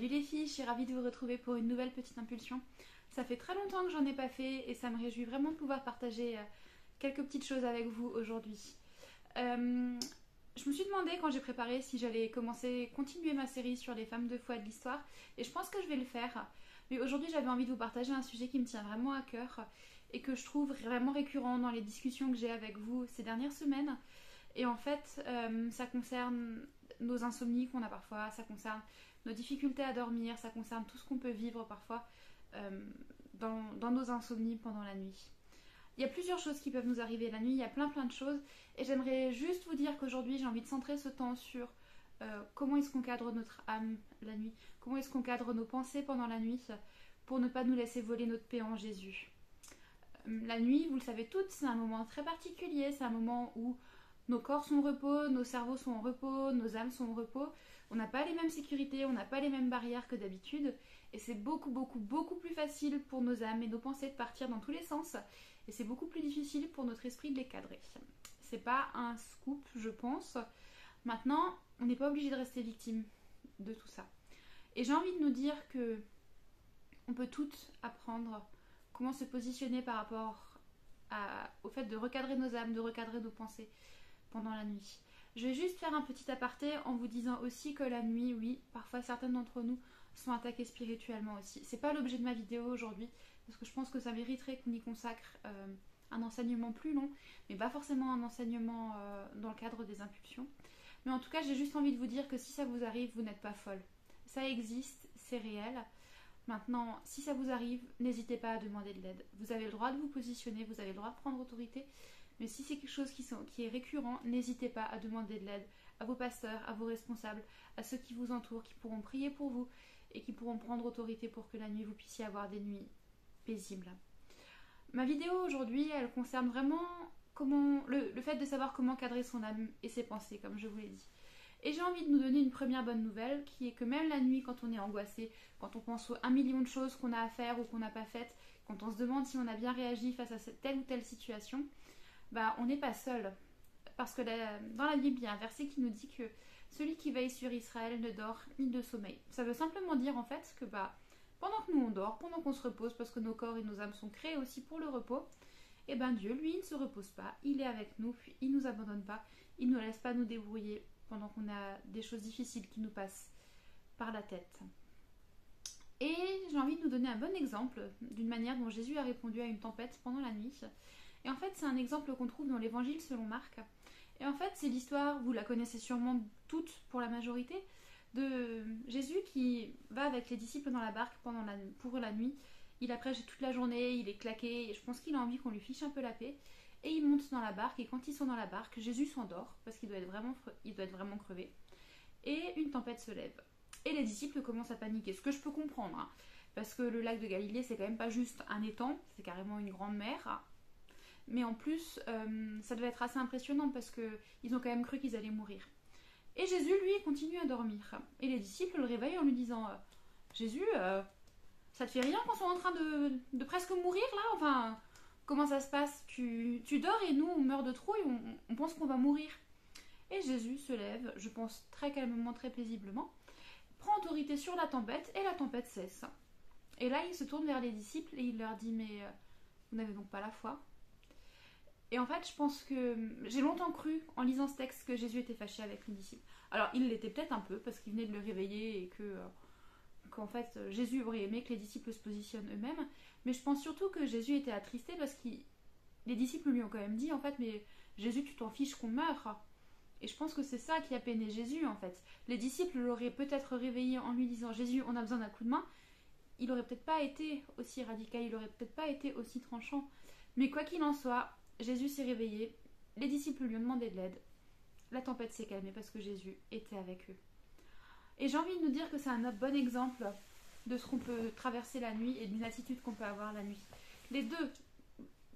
Salut les filles, je suis ravie de vous retrouver pour une nouvelle petite impulsion. Ça fait très longtemps que j'en ai pas fait et ça me réjouit vraiment de pouvoir partager quelques petites choses avec vous aujourd'hui. Je me suis demandé quand j'ai préparé si j'allais continuer ma série sur les femmes de foi de l'histoire et je pense que je vais le faire. Mais aujourd'hui j'avais envie de vous partager un sujet qui me tient vraiment à cœur et que je trouve vraiment récurrent dans les discussions que j'ai avec vous ces dernières semaines. Et en fait, ça concerne nos insomnies qu'on a parfois, ça concerne nos difficultés à dormir, ça concerne tout ce qu'on peut vivre parfois dans nos insomnies pendant la nuit. Il y a plusieurs choses qui peuvent nous arriver la nuit, il y a plein de choses. Et j'aimerais juste vous dire qu'aujourd'hui, j'ai envie de centrer ce temps sur comment est-ce qu'on cadre notre âme la nuit, comment est-ce qu'on cadre nos pensées pendant la nuit pour ne pas nous laisser voler notre paix en Jésus. La nuit, vous le savez toutes, c'est un moment très particulier, c'est un moment où nos corps sont au repos, nos cerveaux sont au repos, nos âmes sont au repos. On n'a pas les mêmes sécurités, on n'a pas les mêmes barrières que d'habitude. Et c'est beaucoup plus facile pour nos âmes et nos pensées de partir dans tous les sens. Et c'est beaucoup plus difficile pour notre esprit de les cadrer. C'est pas un scoop, je pense. Maintenant, on n'est pas obligé de rester victime de tout ça. Et j'ai envie de nous dire que on peut toutes apprendre comment se positionner par rapport au fait de recadrer nos âmes, de recadrer nos pensées pendant la nuit. Je vais juste faire un petit aparté en vous disant aussi que la nuit, oui, parfois certaines d'entre nous sont attaquées spirituellement aussi. C'est pas l'objet de ma vidéo aujourd'hui, parce que je pense que ça mériterait qu'on y consacre un enseignement plus long, mais pas forcément un enseignement dans le cadre des impulsions. Mais en tout cas, j'ai juste envie de vous dire que si ça vous arrive, vous n'êtes pas folle. Ça existe, c'est réel. Maintenant, si ça vous arrive, n'hésitez pas à demander de l'aide. Vous avez le droit de vous positionner, vous avez le droit de prendre autorité, mais si c'est quelque chose qui est récurrent, n'hésitez pas à demander de l'aide à vos pasteurs, à vos responsables, à ceux qui vous entourent, qui pourront prier pour vous et qui pourront prendre autorité pour que la nuit vous puissiez avoir des nuits paisibles. Ma vidéo aujourd'hui, elle concerne vraiment le fait de savoir comment cadrer son âme et ses pensées, comme je vous l'ai dit. Et j'ai envie de nous donner une première bonne nouvelle, qui est que même la nuit, quand on est angoissé, quand on pense aux 1 million de choses qu'on a à faire ou qu'on n'a pas faites, quand on se demande si on a bien réagi face à telle ou telle situation, on n'est pas seul. Parce que dans la Bible, il y a un verset qui nous dit que celui qui veille sur Israël ne dort ni ne sommeille. Ça veut simplement dire en fait que pendant que nous on dort, pendant qu'on se repose, parce que nos corps et nos âmes sont créés aussi pour le repos, et Dieu, lui, il ne se repose pas, il est avec nous, puis il ne nous abandonne pas, il ne nous laisse pas nous débrouiller pendant qu'on a des choses difficiles qui nous passent par la tête. Et j'ai envie de nous donner un bon exemple d'une manière dont Jésus a répondu à une tempête pendant la nuit. Et en fait, c'est un exemple qu'on trouve dans l'évangile selon Marc. Et en fait, c'est l'histoire, vous la connaissez sûrement toutes pour la majorité, de Jésus qui va avec les disciples dans la barque pour la nuit. Il a prêché toute la journée, il est claqué, et je pense qu'il a envie qu'on lui fiche un peu la paix. Et il monte dans la barque, et quand ils sont dans la barque, Jésus s'endort, parce qu'il doit être vraiment crevé. Et une tempête se lève. Et les disciples commencent à paniquer, ce que je peux comprendre, hein, parce que le lac de Galilée, c'est quand même pas juste un étang, c'est carrément une grande mer. Mais en plus, ça devait être assez impressionnant parce qu'ils ont quand même cru qu'ils allaient mourir. Et Jésus, lui, continue à dormir. Et les disciples le réveillent en lui disant Jésus, ça te fait rien qu'on soit en train de presque mourir là? Enfin, comment ça se passe? Tu dors et nous, on meurt de trouille, on pense qu'on va mourir. Et Jésus se lève, je pense très calmement, très paisiblement, prend autorité sur la tempête et la tempête cesse. Et là, il se tourne vers les disciples et il leur dit mais vous n'avez donc pas la foi? Et en fait, je pense que j'ai longtemps cru, en lisant ce texte, que Jésus était fâché avec les disciples. Alors, il l'était peut-être un peu, parce qu'il venait de le réveiller et qu'en fait, Jésus aurait aimé que les disciples se positionnent eux-mêmes. Mais je pense surtout que Jésus était attristé parce que les disciples lui ont quand même dit, en fait, mais Jésus, tu t'en fiches qu'on meure. Et je pense que c'est ça qui a peiné Jésus, en fait. Les disciples l'auraient peut-être réveillé en lui disant, Jésus, on a besoin d'un coup de main. Il aurait peut-être pas été aussi radical, il aurait peut-être pas été aussi tranchant. Mais quoi qu'il en soit, Jésus s'est réveillé, les disciples lui ont demandé de l'aide, la tempête s'est calmée parce que Jésus était avec eux. Et j'ai envie de nous dire que c'est un bon exemple de ce qu'on peut traverser la nuit et d'une attitude qu'on peut avoir la nuit. Les deux,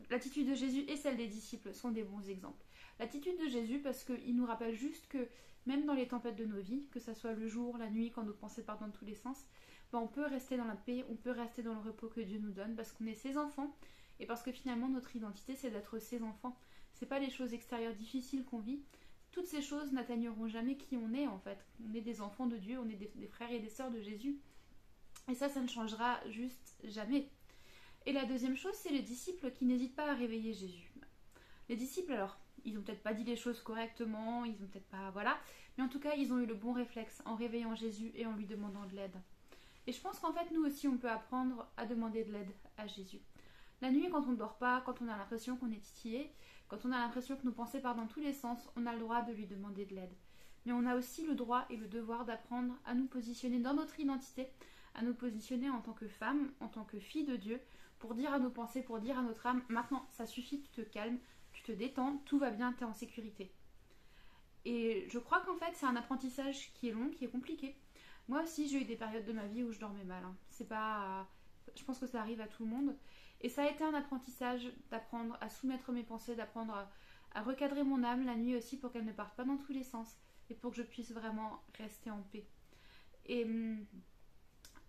l'attitude de Jésus et celle des disciples, sont des bons exemples. L'attitude de Jésus parce qu'il nous rappelle juste que même dans les tempêtes de nos vies, que ce soit le jour, la nuit, quand nos pensées partent dans tous les sens, on peut rester dans la paix, on peut rester dans le repos que Dieu nous donne parce qu'on est ses enfants. Et parce que finalement notre identité c'est d'être ses enfants. C'est pas les choses extérieures difficiles qu'on vit. Toutes ces choses n'atteigniront jamais qui on est en fait. On est des enfants de Dieu, on est des frères et des sœurs de Jésus. Et ça ne changera juste jamais. Et la deuxième chose, c'est les disciples qui n'hésitent pas à réveiller Jésus. Les disciples, alors, ils n'ont peut-être pas dit les choses correctement, ils ont peut-être pas... Voilà. Mais en tout cas, ils ont eu le bon réflexe en réveillant Jésus et en lui demandant de l'aide. Et je pense qu'en fait, nous aussi, on peut apprendre à demander de l'aide à Jésus. La nuit, quand on ne dort pas, quand on a l'impression qu'on est titillé, quand on a l'impression que nos pensées partent dans tous les sens, on a le droit de lui demander de l'aide. Mais on a aussi le droit et le devoir d'apprendre à nous positionner dans notre identité, à nous positionner en tant que femme, en tant que fille de Dieu, pour dire à nos pensées, pour dire à notre âme, maintenant, ça suffit, tu te calmes, tu te détends, tout va bien, tu es en sécurité. Et je crois qu'en fait, c'est un apprentissage qui est long, qui est compliqué. Moi aussi, j'ai eu des périodes de ma vie où je dormais mal. C'est pas... Je pense que ça arrive à tout le monde. Et ça a été un apprentissage d'apprendre à soumettre mes pensées, d'apprendre à recadrer mon âme la nuit aussi pour qu'elle ne parte pas dans tous les sens et pour que je puisse vraiment rester en paix. Et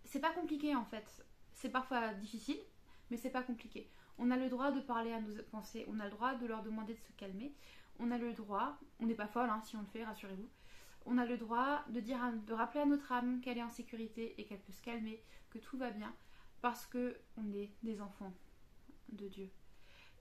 c'est pas compliqué en fait. C'est parfois difficile, mais c'est pas compliqué. On a le droit de parler à nos pensées, on a le droit de leur demander de se calmer, on a le droit, on n'est pas folle hein, si on le fait, rassurez-vous, on a le droit de rappeler à notre âme qu'elle est en sécurité et qu'elle peut se calmer, que tout va bien, parce qu'on est des enfants de Dieu.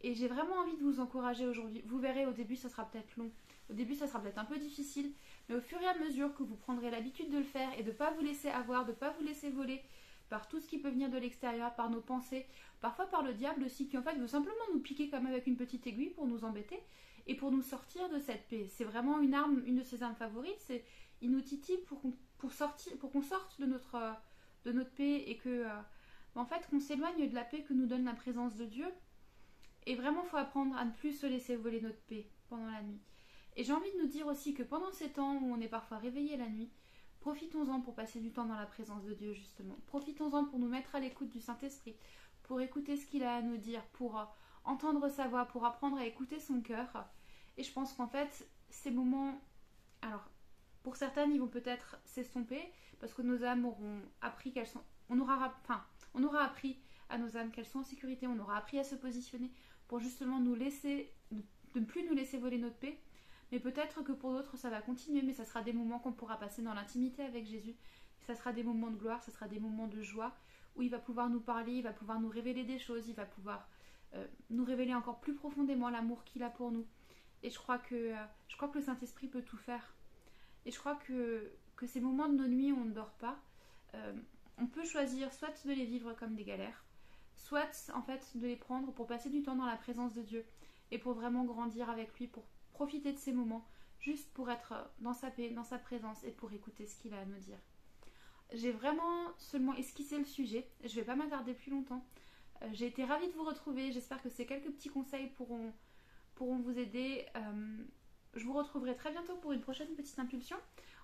Et j'ai vraiment envie de vous encourager aujourd'hui. Vous verrez, au début, ça sera peut-être long. Au début, ça sera peut-être un peu difficile. Mais au fur et à mesure que vous prendrez l'habitude de le faire et de ne pas vous laisser avoir, de ne pas vous laisser voler par tout ce qui peut venir de l'extérieur, par nos pensées, parfois par le diable aussi, qui en fait veut simplement nous piquer comme avec une petite aiguille pour nous embêter et pour nous sortir de cette paix. C'est vraiment une arme, une de ses armes favorites. Il nous titille pour qu'on sorte de notre paix et que, en fait, qu'on s'éloigne de la paix que nous donne la présence de Dieu. Et vraiment, il faut apprendre à ne plus se laisser voler notre paix pendant la nuit. Et j'ai envie de nous dire aussi que pendant ces temps où on est parfois réveillé la nuit, profitons-en pour passer du temps dans la présence de Dieu, justement. Profitons-en pour nous mettre à l'écoute du Saint-Esprit, pour écouter ce qu'il a à nous dire, pour entendre sa voix, pour apprendre à écouter son cœur. Et je pense qu'en fait, ces moments... Alors, pour certaines, ils vont peut-être s'estomper, parce que nos âmes auront appris qu'elles sont... On aura appris à nos âmes qu'elles sont en sécurité, on aura appris à se positionner pour justement nous laisser, de ne plus nous laisser voler notre paix. Mais peut-être que pour d'autres ça va continuer, mais ça sera des moments qu'on pourra passer dans l'intimité avec Jésus. Ça sera des moments de gloire, ça sera des moments de joie où il va pouvoir nous parler, il va pouvoir nous révéler des choses, il va pouvoir nous révéler encore plus profondément l'amour qu'il a pour nous. Et je crois que le Saint-Esprit peut tout faire. Et je crois que ces moments de nos nuits où on ne dort pas, on peut choisir soit de les vivre comme des galères, soit en fait de les prendre pour passer du temps dans la présence de Dieu et pour vraiment grandir avec lui, pour profiter de ces moments, juste pour être dans sa paix, dans sa présence et pour écouter ce qu'il a à nous dire. J'ai vraiment seulement esquissé le sujet, je ne vais pas m'attarder plus longtemps. J'ai été ravie de vous retrouver, j'espère que ces quelques petits conseils pourront vous aider. Je vous retrouverai très bientôt pour une prochaine petite impulsion.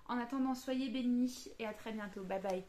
En attendant, soyez bénis et à très bientôt. Bye bye.